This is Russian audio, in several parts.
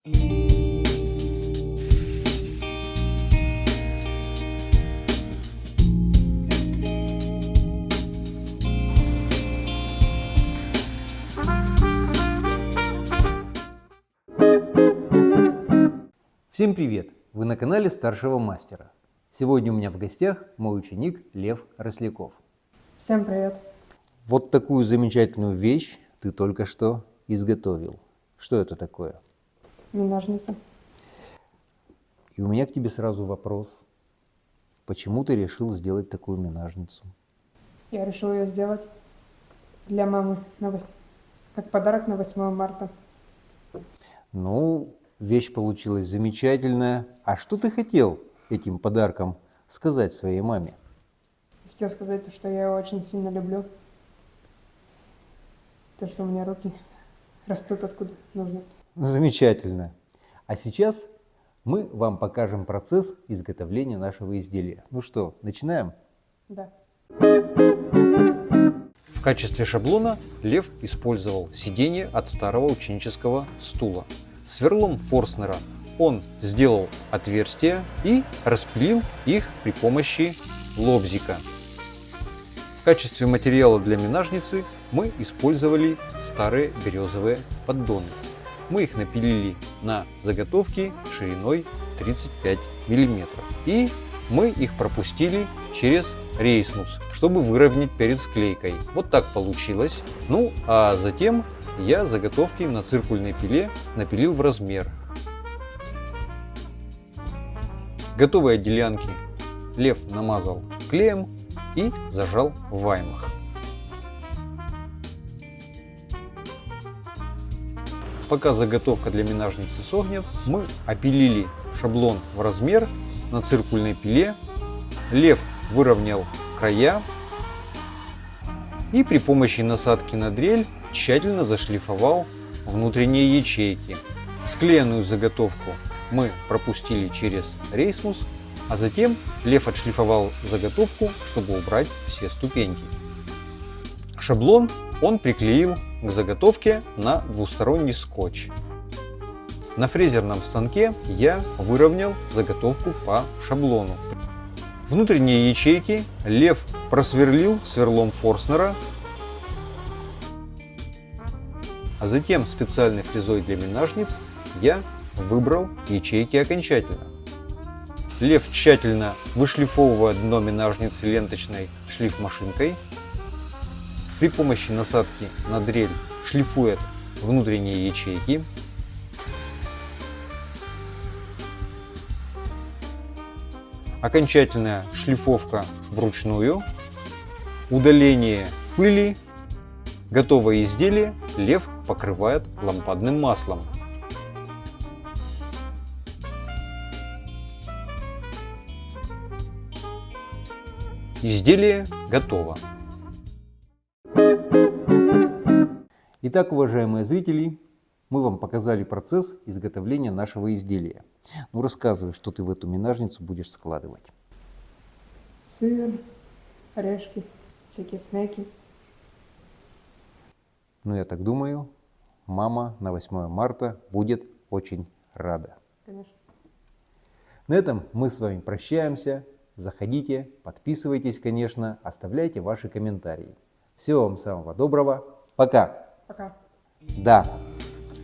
Всем привет! Вы на канале Старшего Мастера. Сегодня у меня в гостях мой ученик Лев Росляков. Всем привет! Вот такую замечательную вещь ты только что изготовил. Что это такое? Ножницы. И у меня к тебе сразу вопрос. Почему ты решил сделать такую минажницу? Я решил ее сделать для мамы как подарок на 8 марта. Ну, вещь получилась замечательная. А что ты хотел этим подарком сказать своей маме? Хотел сказать, что я ее очень сильно люблю. То, что у меня руки растут откуда нужно. Замечательно. А сейчас мы вам покажем процесс изготовления нашего изделия. Ну что, начинаем? Да. В качестве шаблона Лев использовал сиденье от старого ученического стула. Сверлом Форстнера он сделал отверстия и распилил их при помощи лобзика. В качестве материала для минажницы мы использовали старые березовые поддоны. Мы их напилили на заготовки шириной 35 мм. И мы их пропустили через рейсмус, чтобы выровнять перед склейкой. Вот так получилось. Ну а затем я заготовки на циркульной пиле напилил в размер. Готовые делянки Лев намазал клеем и зажал в ваймах. Пока заготовка для минажницы сохнет, мы опилили шаблон в размер на циркульной пиле. Лев выровнял края и при помощи насадки на дрель тщательно зашлифовал внутренние ячейки. Склеенную заготовку мы пропустили через рейсмус, а затем Лев отшлифовал заготовку, чтобы убрать все ступеньки. Шаблон он приклеил к заготовке на двусторонний скотч. На фрезерном станке я выровнял заготовку по шаблону. Внутренние ячейки Лев просверлил сверлом Форстнера, а затем специальной фрезой для минажниц я выбрал ячейки окончательно. Лев тщательно вышлифовывает дно минажницы ленточной шлифмашинкой. При помощи насадки на дрель шлифует внутренние ячейки. Окончательная шлифовка вручную. Удаление пыли. Готовое изделие Лев покрывает лампадным маслом. Изделие готово. Итак, уважаемые зрители, мы вам показали процесс изготовления нашего изделия. Ну, рассказывай, что ты в эту минажницу будешь складывать. Сыр, орешки, всякие снеки. Ну, я так думаю, мама на 8 марта будет очень рада. Конечно. На этом мы с вами прощаемся. Заходите, подписывайтесь, конечно, оставляйте ваши комментарии. Всего вам самого доброго. Пока! Пока. Да,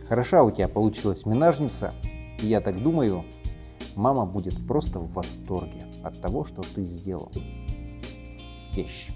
хороша у тебя получилась минажница. И я так думаю, мама будет просто в восторге от того, что ты сделал вещь.